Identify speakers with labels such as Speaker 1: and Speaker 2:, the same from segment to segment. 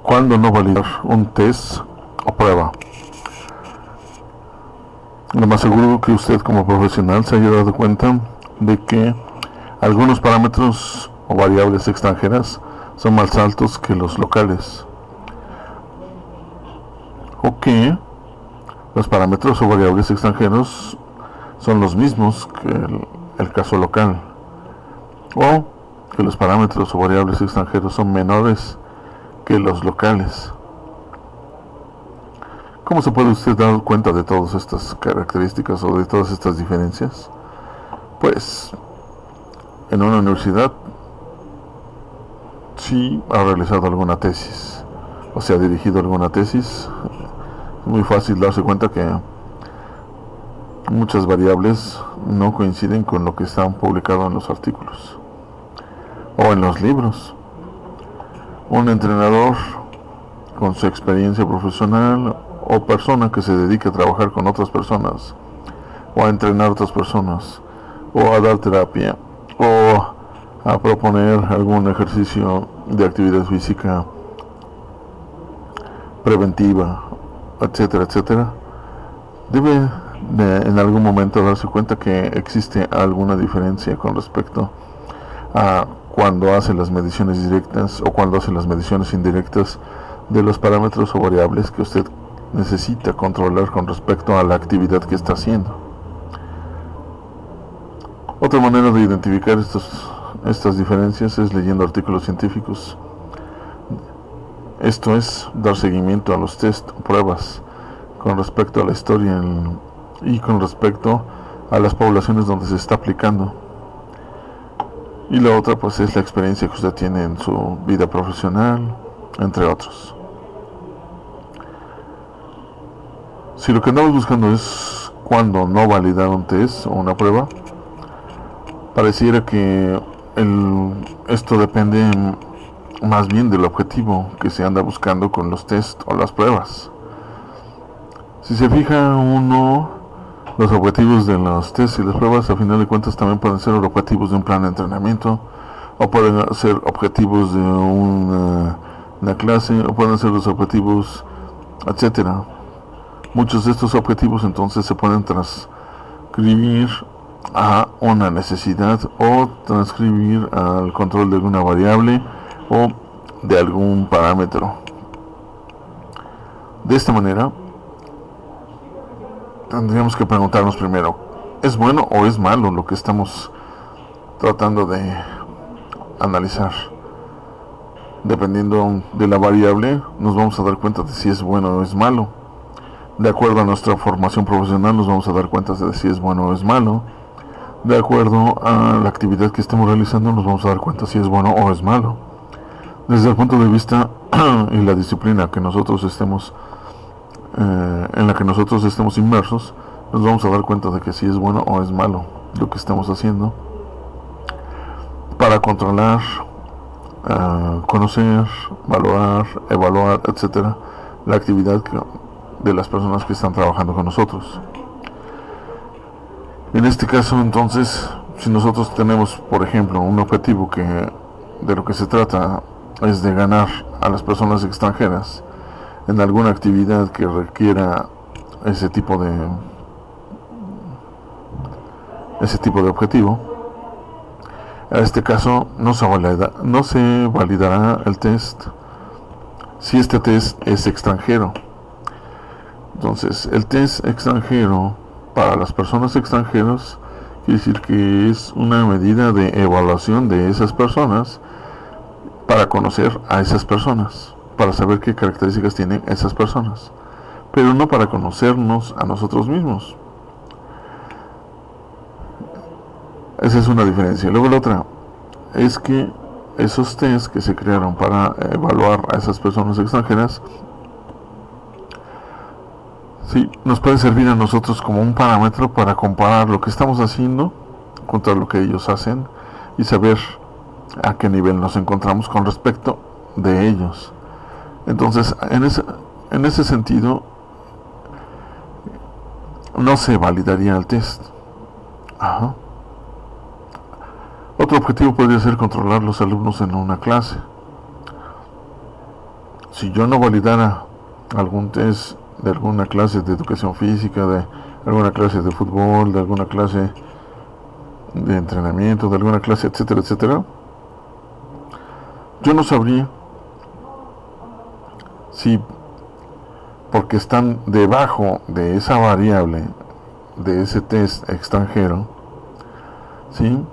Speaker 1: ¿Cuándo no validar un test o prueba? Lo más seguro que usted como profesional se haya dado cuenta de que algunos parámetros o variables extranjeras son más altos que los locales, o que los parámetros o variables extranjeros son los mismos que el caso local, o que los parámetros o variables extranjeros son menores que los locales. ¿Cómo se puede usted dar cuenta de todas estas características o de todas estas diferencias? Pues en una universidad si ha realizado alguna tesis o se ha dirigido alguna tesis, es muy fácil darse cuenta que muchas variables no coinciden con lo que está publicado en los artículos o en los libros. Un entrenador con su experiencia profesional o persona que se dedique a trabajar con otras personas o a entrenar a otras personas o a dar terapia o a proponer algún ejercicio de actividad física preventiva, etcétera, etcétera, debe en algún momento darse cuenta que existe alguna diferencia con respecto a cuando hace las mediciones directas o cuando hace las mediciones indirectas de los parámetros o variables que usted necesita controlar con respecto a la actividad que está haciendo. Otra manera de identificar estas diferencias es leyendo artículos científicos. Esto es dar seguimiento a los test o pruebas con respecto a la historia y con respecto a las poblaciones donde se está aplicando. Y la otra pues es la experiencia que usted tiene en su vida profesional, entre otros. Si lo que andamos buscando es cuándo no validar un test o una prueba, pareciera que esto depende más bien del objetivo que se anda buscando con los test o las pruebas. Si se fija uno, los objetivos de los tests y las pruebas a final de cuentas también pueden ser objetivos de un plan de entrenamiento, o pueden ser objetivos de una clase, o pueden ser los objetivos, etcétera. Muchos de estos objetivos entonces se pueden transcribir a una necesidad o transcribir al control de alguna variable o de algún parámetro. De esta manera tendríamos que preguntarnos primero, ¿es bueno o es malo lo que estamos tratando de analizar? Dependiendo de la variable nos vamos a dar cuenta de si es bueno o es malo. De acuerdo a nuestra formación profesional nos vamos a dar cuenta de si es bueno o es malo. De acuerdo a la actividad que estemos realizando nos vamos a dar cuenta si es bueno o es malo. Desde el punto de vista y la disciplina que nosotros estemos en la que nosotros estemos inmersos, nos vamos a dar cuenta de que si es bueno o es malo lo que estamos haciendo para controlar, conocer, valorar, evaluar, etcétera, la actividad de las personas que están trabajando con nosotros. En este caso entonces, si nosotros tenemos por ejemplo un objetivo que de lo que se trata es de ganar a las personas extranjeras en alguna actividad que requiera ese tipo de objetivo, en este caso no se validará el test si este test es extranjero. Entonces el test extranjero para las personas extranjeras quiere decir que es una medida de evaluación de esas personas para conocer a esas personas, para saber qué características tienen esas personas, pero no para conocernos a nosotros mismos. Esa es una diferencia. Luego la otra es que esos tests que se crearon para evaluar a esas personas extranjeras, sí, nos puede servir a nosotros como un parámetro para comparar lo que estamos haciendo contra lo que ellos hacen y saber a qué nivel nos encontramos con respecto de ellos. Entonces, en ese sentido, no se validaría el test. Ajá. Otro objetivo podría ser controlar los alumnos en una clase. si yo no validara algún test de alguna clase de educación física, de alguna clase de fútbol, de alguna clase de entrenamiento, de alguna clase, etcétera, etcétera, yo no sabría si, porque están debajo de esa variable, de ese test extranjero, ¿sí?,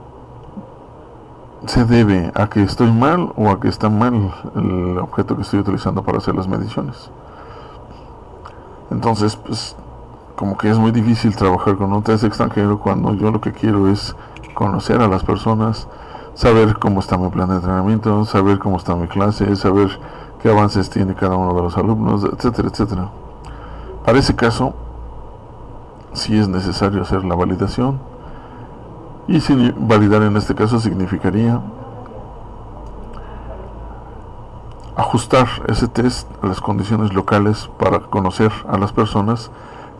Speaker 1: se debe a que estoy mal o a que está mal el objeto que estoy utilizando para hacer las mediciones. Entonces, pues, como que es muy difícil trabajar con un test extranjero cuando yo lo que quiero es conocer a las personas, saber cómo está mi plan de entrenamiento, saber cómo está mi clase, saber qué avances tiene cada uno de los alumnos, etcétera, etcétera. Para ese caso, sí es necesario hacer la validación. Y si validar en este caso significaría ajustar ese test a las condiciones locales para conocer a las personas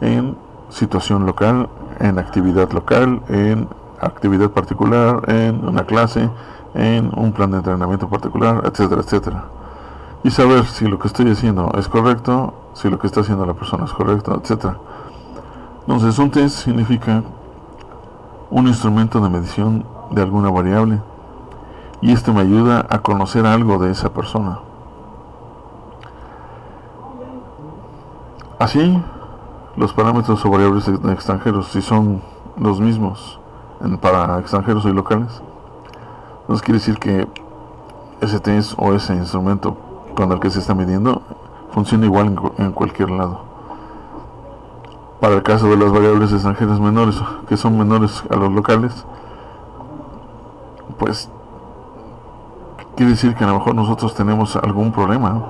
Speaker 1: en situación local, en actividad local, en actividad particular, en una clase, en un plan de entrenamiento particular, etcétera, etcétera. Y saber si lo que estoy haciendo es correcto, si lo que está haciendo la persona es correcto, etcétera. Entonces, un test significa un instrumento de medición de alguna variable, y esto me ayuda a conocer algo de esa persona. Así, los parámetros o variables extranjeros, si son los mismos para extranjeros y locales, entonces quiere decir que ese test o ese instrumento con el que se está midiendo funciona igual en cualquier lado. Para el caso de las variables extranjeras menores, que son menores a los locales, pues quiere decir que a lo mejor nosotros tenemos algún problema,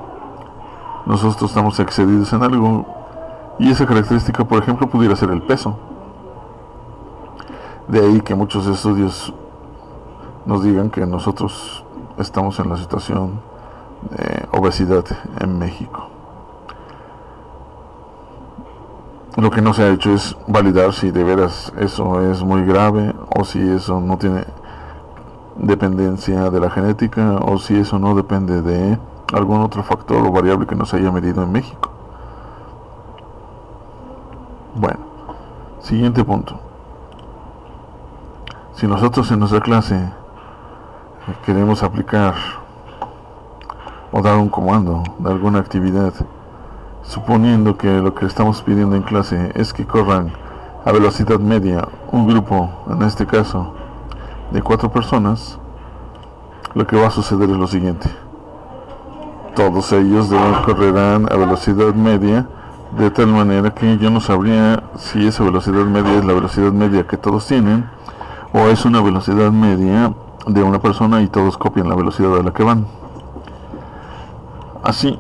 Speaker 1: nosotros estamos excedidos en algo, y esa característica, por ejemplo, pudiera ser el peso. De ahí que muchos estudios nos digan que nosotros estamos en la situación de obesidad en México. Lo que no se ha hecho es validar si de veras eso es muy grave, o si eso no tiene dependencia de la genética, o si eso no depende de algún otro factor o variable que no se haya medido en México. Bueno, siguiente punto. Si nosotros en nuestra clase queremos aplicar o dar un comando de alguna actividad, suponiendo que lo que estamos pidiendo en clase es que corran a velocidad media un grupo, en este caso de 4 personas, lo que va a suceder es lo siguiente: todos ellos correrán a velocidad media, de tal manera que yo no sabría si esa velocidad media es la velocidad media que todos tienen, o es una velocidad media de una persona y todos copian la velocidad a la que van. Así,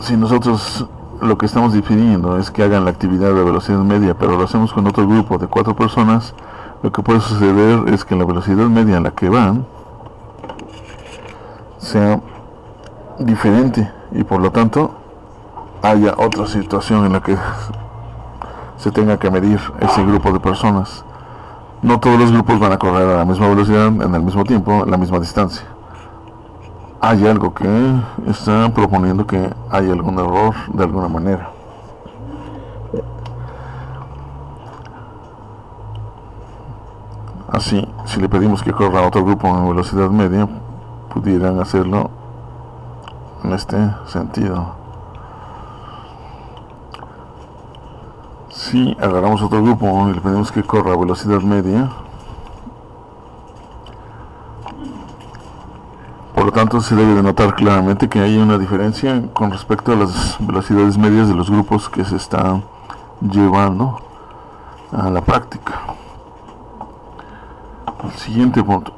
Speaker 1: si nosotros lo que estamos definiendo es que hagan la actividad de velocidad media, pero lo hacemos con otro grupo de 4 personas, lo que puede suceder es que la velocidad media a la que van sea diferente, y por lo tanto haya otra situación en la que se tenga que medir ese grupo de personas. No todos los grupos van a correr a la misma velocidad, en el mismo tiempo, en la misma distancia. Hay algo que está proponiendo que hay algún error de alguna manera. Así, si le pedimos que corra a otro grupo en velocidad media, pudieran hacerlo en este sentido. Si agarramos otro grupo y le pedimos que corra a velocidad media, por lo tanto se debe de notar claramente que hay una diferencia con respecto a las velocidades medias de los grupos que se están llevando a la práctica. El siguiente punto: